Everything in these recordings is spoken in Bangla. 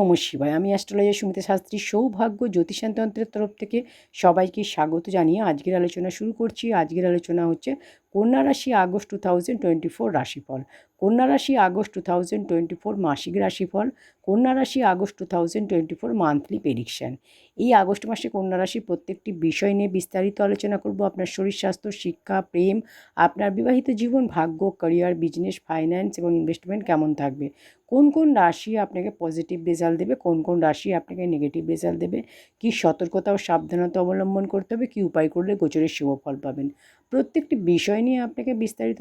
নমঃ শিবায়। আমি অ্যাস্ট্রোলজার সুমিতা শাস্ত্রী। সৌভাগ্য জ্যোতিষতন্ত্রের তরফ থেকে সবাইকে স্বাগত জানিয়ে আজকের আলোচনা শুরু করছি। আজকের আলোচনা হচ্ছে কন্যা রাশি আগস্ট 2024 রাশিফল। কন্যা রাশি আগস্ট 2024 মাসিক রাশিফল। কন্যা রাশি আগস্ট 2024 মান্থলি প্রেডিকশন। এই আগস্ট মাসে কন্যা রাশির প্রত্যেকটি বিষয় নিয়ে বিস্তারিত আলোচনা করব। আপনার শরীর স্বাস্থ্য, শিক্ষা, প্রেম, আপনার বিবাহিত জীবন, ভাগ্য, ক্যারিয়ার, বিজনেস, ফাইন্যান্স এবং ইনভেস্টমেন্ট কেমন থাকবে, কোন কোন রাশি আপনাকে পজিটিভ রেজাল্ট দেবে, কোন কোন রাশি আপনাকে নেগেটিভ রেজাল্ট দেবে, কী সতর্কতা ও সাবধানতা অবলম্বন করতে হবে, কী উপায় করলে গোচরের শুভ ফল পাবেন, প্রত্যেকটি বিষয় নিয়ে আপনাকে বিস্তারিত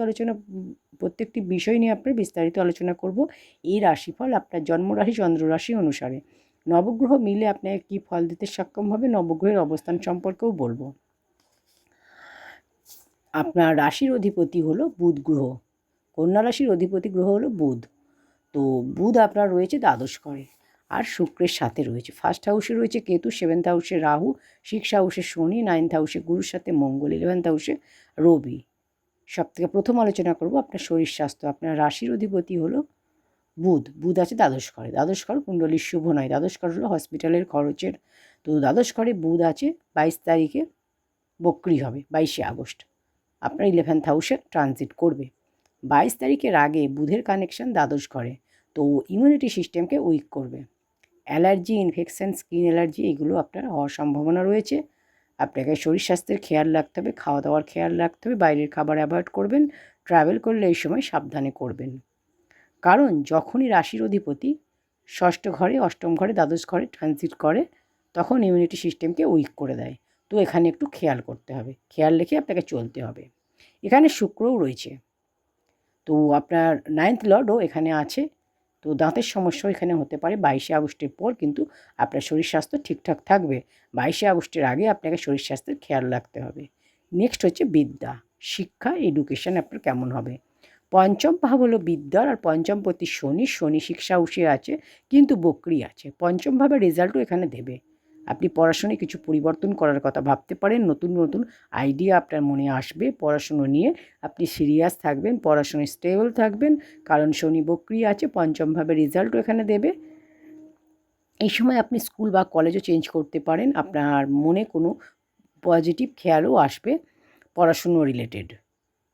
আলোচনা করব। এই রাশিফল আপনার জন্মরাশি চন্দ্ররাশি অনুসারে নবগ্রহ মিলে আপনাকে কী ফল দিতে সক্ষম হবে, নবগ্রহের অবস্থান সম্পর্কেও বলবো। আপনার রাশির অধিপতি হলো বুধ গ্রহ। কন্যা রাশির অধিপতি গ্রহ হলো বুধ। তো বুধ আপনার রয়েছে দ্বাদশ ঘরে আর শুক্রের সাথে রয়েছে। ফার্স্ট হাউসে রয়েছে কেতু, সেভেন্থ হাউসে রাহু, সিক্স হাউসে শনি, নাইন্থ হাউসে গুরুর সাথে মঙ্গল, 11th হাউসে রবি। সবথেকে প্রথম আলোচনা করব আপনার শরীর স্বাস্থ্য। আপনার রাশির অধিপতি হলো বুধ। বুধ আছে দ্বাদশ ঘরে। দ্বাদশ ঘর কুণ্ডলীর শুভ নয়, দ্বাদশ ঘর হলো হসপিটালের খরচের। তো দ্বাদশ ঘরে বুধ আছে 22 তারিখে বক্রি হবে, 22শে আগস্ট আপনার 11th হাউসে ট্রানজিট করবে। 22 তারিখের আগে বুধের কানেকশান দ্বাদশ ঘরে, তো ইমিউনিটি সিস্টেমকে উইক করবে। অ্যালার্জি, ইনফেকশান, স্কিন অ্যালার্জি এগুলো আপনার হওয়ার সম্ভাবনা রয়েছে। আপনাকে শরীর স্বাস্থ্যের খেয়াল রাখতে হবে, খাওয়া দাওয়ার খেয়াল রাখতে হবে, বাইরের খাবার অ্যাভয়েড করবেন। ট্রাভেল করলে এই সময় সাবধানে করবেন, কারণ যখনই রাশির অধিপতি ষষ্ঠ ঘরে, অষ্টম ঘরে, দ্বাদশ ঘরে ট্রানজিট করে তখন ইমিউনিটি সিস্টেমকে উইক করে দেয়। তো এখানে একটু খেয়াল করতে হবে, খেয়াল রেখে আপনাকে চলতে হবে। এখানে শুক্রও রয়েছে, তো আপনার 9th লর্ডও এখানে আছে। তো দাঁতের সমস্যাও এখানে হতে পারে 22শে আগস্টের পর, কিন্তু আপনার শরীর স্বাস্থ্য ঠিকঠাক থাকবে। 22শে আগস্টের আগে আপনাকে শরীর স্বাস্থ্যের খেয়াল রাখতে হবে। নেক্সট হচ্ছে বিদ্যা, শিক্ষা, এডুকেশান আপনার কেমন হবে। পঞ্চম ভাব হলো বিদ্যার, আর পঞ্চমপতি শনি। শনি শিক্ষা হাউসে আছে কিন্তু বক্রি আছে। পঞ্চম ভাবের রেজাল্টও এখানে দেবে। আপনি পড়াশোনায় কিছু পরিবর্তন করার কথা ভাবতে পারেন, নতুন নতুন আইডিয়া আপনার মনে আসবে। পড়াশুনো নিয়ে আপনি সিরিয়াস থাকবেন, পড়াশোনায় স্টেবল থাকবেন, কারণ শনি বক্রি আছে। পঞ্চম ভাবের রেজাল্টও এখানে দেবে। এই সময় আপনি স্কুল বা কলেজও চেঞ্জ করতে পারেন। আপনার মনে কোনো পজিটিভ খেয়ালও আসবে পড়াশুনো রিলেটেড।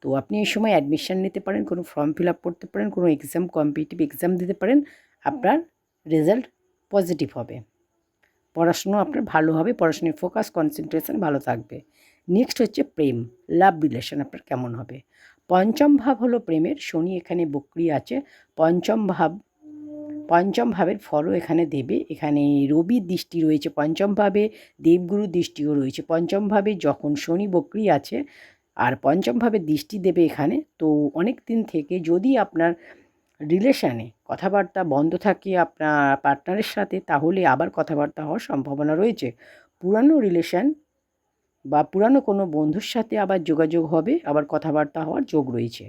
তো আপনি এই সময় অ্যাডমিশান নিতে পারেন, কোনো ফর্ম ফিল আপ করতে পারেন, কোনো এক্সাম, কম্পিটিটিভ এক্সাম দিতে পারেন। আপনার রেজাল্ট পজিটিভ হবে, পড়াশুনো আপনার ভালো হবে, পড়াশোনায় ফোকাস, কনসেন্ট্রেশন ভালো থাকবে। নেক্সট হচ্ছে প্রেম, লাভ রিলেশন আপনার কেমন হবে। পঞ্চম ভাব হলো প্রেমের। শনি এখানে বক্রি আছে। পঞ্চম ভাবের ফলও এখানে দেবে। এখানে রবির দৃষ্টি রয়েছে পঞ্চম ভাবে, দেবগুরুর দৃষ্টিও রয়েছে পঞ্চম ভাবে। যখন শনি বক্রি আছে আর পঞ্চম ভাবে দৃষ্টি দেবে এখানে, তো অনেক দিন থেকে যদি আপনার রিলেশানে কথাবার্তা বন্ধ থাকে আপনার পার্টনারের সাথে, তাহলে আবার কথাবার্তা হওয়ার সম্ভাবনা রয়েছে। পুরানো রিলেশান বা পুরানো কোনো বন্ধুর সাথে আবার যোগাযোগ হবে, আবার কথাবার্তা হওয়ার যোগ রয়েছে।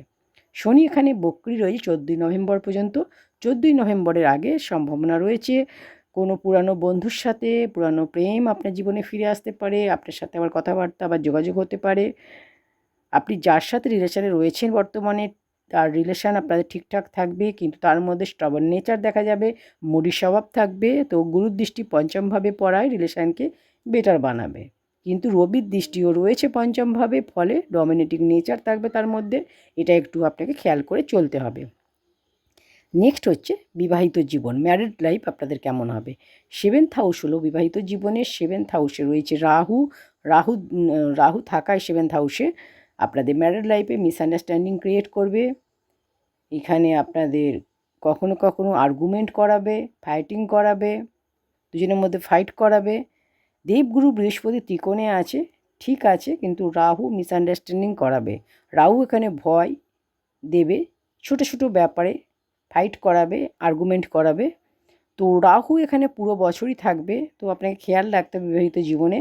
শনি এখানে বক্রি রয়েছে 14ই নভেম্বর পর্যন্ত। 14ই নভেম্বরের আগে সম্ভাবনা রয়েছে কোনো পুরানো বন্ধুর সাথে পুরানো প্রেম আপনার জীবনে ফিরে আসতে পারে। আপনার সাথে আবার কথাবার্তা আবার যোগাযোগ হতে পারে। আপনি যার সাথে রিলেশানে রয়েছেন বর্তমানে, তার রিলেশান আপনাদের ঠিকঠাক থাকবে, কিন্তু তার মধ্যে স্ট্রবন নেচার দেখা যাবে, মুডি স্বভাব থাকবে। তো গুরুর দৃষ্টি পঞ্চমভাবে পড়ায় রিলেশানকে বেটার বানাবে, কিন্তু রবির দৃষ্টিও রয়েছে পঞ্চমভাবে, ফলে ডমিনেটিং নেচার থাকবে তার মধ্যে। এটা একটু আপনাকে খেয়াল করে চলতে হবে। নেক্সট হচ্ছে বিবাহিত জীবন, ম্যারিড লাইফ আপনাদের কেমন হবে। 7th হাউস হলো বিবাহিত জীবনের। 7th হাউসে রয়েছে রাহু। রাহু রাহু থাকায় 7th হাউসে আপনাদের ম্যারিড লাইফে মিসআন্ডারস্ট্যান্ডিং ক্রিয়েট করবে। এখানে আপনাদের কখনো কখনো আর্গুমেন্ট করাবে, ফাইটিং করাবে, দুজনের মধ্যে ফাইট করাবে। দেবগুরু বৃহস্পতি ত্রিকোণে আছে, ঠিক আছে, কিন্তু রাহু মিসআন্ডারস্ট্যান্ডিং করাবে। রাহু এখানে ভয় দেবে, ছোটো ছোটো ব্যাপারে ফাইট করাবে, আর্গুমেন্ট করাবে। তো রাহু এখানে পুরো বছরই থাকবে, তো আপনাকে খেয়াল রাখতে হবে বিবাহিত জীবনে।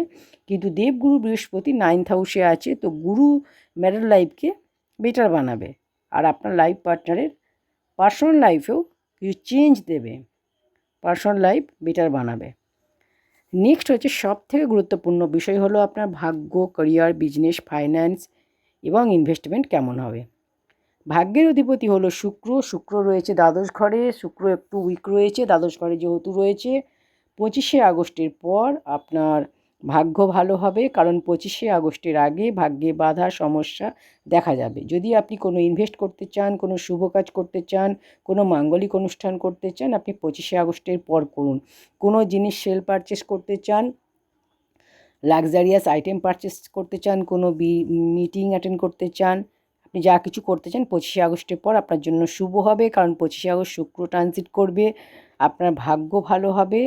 কিন্তু দেবগুরু বৃহস্পতি 9th হাউসে আছে, তো গুরু ম্যারিড লাইফকে বেটার বানাবে, আর আপনার লাইফ পার্টনারের পার্সোনাল লাইফেও কিছু চেঞ্জ দেবে, পার্সোনাল লাইফ বেটার বানাবে। নেক্সট হচ্ছে সবথেকে গুরুত্বপূর্ণ বিষয় হলো আপনার ভাগ্য, ক্যারিয়ার, বিজনেস, ফাইন্যান্স এবং ইনভেস্টমেন্ট কেমন হবে। ভাগ্যের অধিপতি হলো শুক্র। শুক্র রয়েছে দ্বাদশ ঘরে। শুক্র একটু উইক রয়েছে দ্বাদশ ঘরে যেহেতু রয়েছে। 25শে আগস্টের পর আপনার ভাগ্য ভালো হবে, কারণ 25শে আগস্টের আগে ভাগ্যে বাধা সমস্যা দেখা যাবে। যদি আপনি কোনো ইনভেস্ট করতে চান, কোনো শুভ কাজ করতে চান, কোনো মাঙ্গলিক অনুষ্ঠান করতে চান, আপনি 25শে আগস্টের পর করুন। কোনো জিনিস সেল পারচেস করতে চান, লাক্সারিয়াস আইটেম পারচেস করতে চান, কোনো মিটিং অ্যাটেন্ড করতে চান, আপনি যা কিছু করতে চান 25শে আগস্টের পর আপনার জন্য শুভ হবে, কারণ 25শে আগস্ট শুক্র ট্রানজিট করবে। আপনার ভাগ্য ভালো হবে,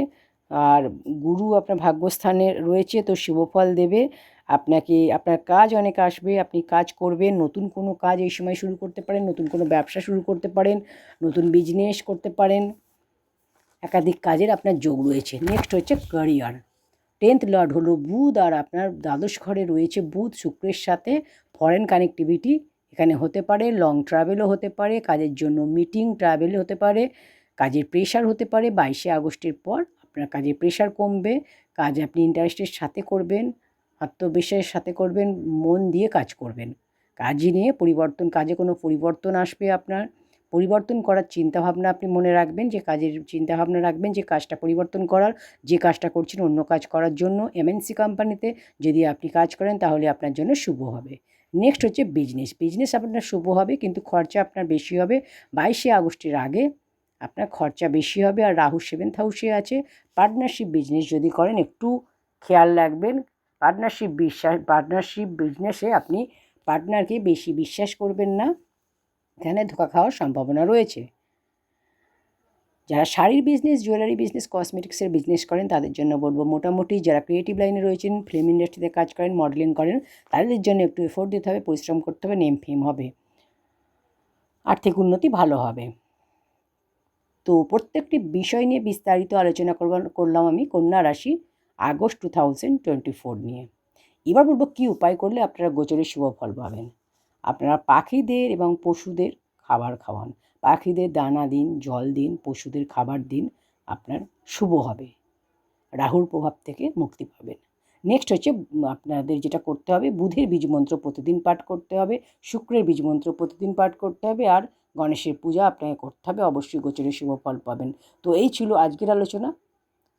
আর গুরু আপনার ভাগ্যস্থানে রয়েছে, তো শুভ ফল দেবে আপনাকে। আপনার কাজ অনেক আসবে, আপনি কাজ করবেন। নতুন কোনো কাজ এই সময় শুরু করতে পারেন, নতুন কোনো ব্যবসা শুরু করতে পারেন, নতুন বিজনেস করতে পারেন। একাধিক কাজের আপনার যোগ রয়েছে। নেক্সট হচ্ছে ক্যারিয়ার। 10th লর্ড হলো বুধ, আর আপনার দ্বাদশ ঘরে রয়েছে বুধ শুক্রের সাথে। ফরেন কানেক্টিভিটি এখানে হতে পারে, লং ট্রাভেলও হতে পারে, কাজের জন্য মিটিং ট্রাভেল হতে পারে, কাজের প্রেশার হতে পারে। 22শে আগস্টের পর আপনার কাজের প্রেশার কমবে, কাজ আপনি ইন্টারেস্টের সাথে করবেন, আত্মবিশ্বাসের সাথে করবেন, মন দিয়ে কাজ করবেন। কাজ নিয়ে পরিবর্তন, কাজে কোনো পরিবর্তন আসবে আপনার। পরিবর্তন করার চিন্তাভাবনা আপনি মনে রাখবেন, যে কাজের চিন্তাভাবনা রাখবেন যে কাজটা পরিবর্তন করার, যে কাজটা করছেন অন্য কাজ করার জন্য। এমএনসি কোম্পানিতে যদি আপনি কাজ করেন তাহলে আপনার জন্য শুভ হবে। নেক্সট হচ্ছে বিজনেস। বিজনেস আপনার শুভ হবে, কিন্তু খরচা আপনার বেশি হবে। 22শে আগস্টের আগে আপনার খরচা বেশি হবে, আর রাহু 7th হাউসে আছে। পার্টনারশিপ বিজনেস যদি করেন একটু খেয়াল রাখবেন। পার্টনারশিপ বিজনেসে আপনি পার্টনারকে বেশি বিশ্বাস করবেন না, এখানে ধোঁকা খাওয়ার সম্ভাবনা রয়েছে। যারা শাড়ির বিজনেস, জুয়েলারি বিজনেস, কসমেটিক্সের বিজনেস করেন তাদের জন্য বলবো মোটামুটি। যারা ক্রিয়েটিভ লাইনে রয়েছেন, ফিল্ম ইন্ডাস্ট্রিতে কাজ করেন, মডেলিং করেন, তাদের জন্য একটু এফোর্ট দিতে হবে, পরিশ্রম করতে হবে, নেম ফেম হবে, আর্থিক উন্নতি ভালো হবে। তো প্রত্যেকটি বিষয় নিয়ে বিস্তারিত আলোচনা করলাম আমি কন্যা রাশি আগস্ট 2024 নিয়ে। এবার বলবো কী উপায় করলে আপনারা গোচরে শুভ ফল পাবেন। আপনারা পাখিদের এবং পশুদের খাবার খাওয়ান, পাখিদের দানা দিন, জল দিন, পশুদের খাবার দিন, আপনার শুভ হবে, রাহুর প্রভাব থেকে মুক্তি পাবেন। নেক্সট হচ্ছে আপনাদের যেটা করতে হবে, বুধের বীজমন্ত্র প্রতিদিন পাঠ করতে হবে, শুক্রের বীজমন্ত্র প্রতিদিন পাঠ করতে হবে, আর গণেশের পূজা আপনাকে করতে হবে, অবশ্যই গোচরে শুভ ফল পাবেন। তো এই ছিল আজকের আলোচনা।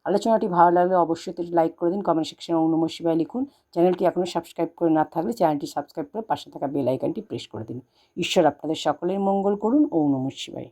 আলোচনাটি ভালো লাগলে অবশ্যই লাইক করে দিন, কমেন্ট সেকশনে ওম নমঃ শিবায় লিখুন। চ্যানেলটি এখনও সাবস্ক্রাইব করে না থাকলে চ্যানেলটি সাবস্ক্রাইব করে পাশে থাকা বেল আইকনটি প্রেস করে দিন। ঈশ্বর আপনাদের সকলের মঙ্গল করুন। ওম নমঃ শিবায়।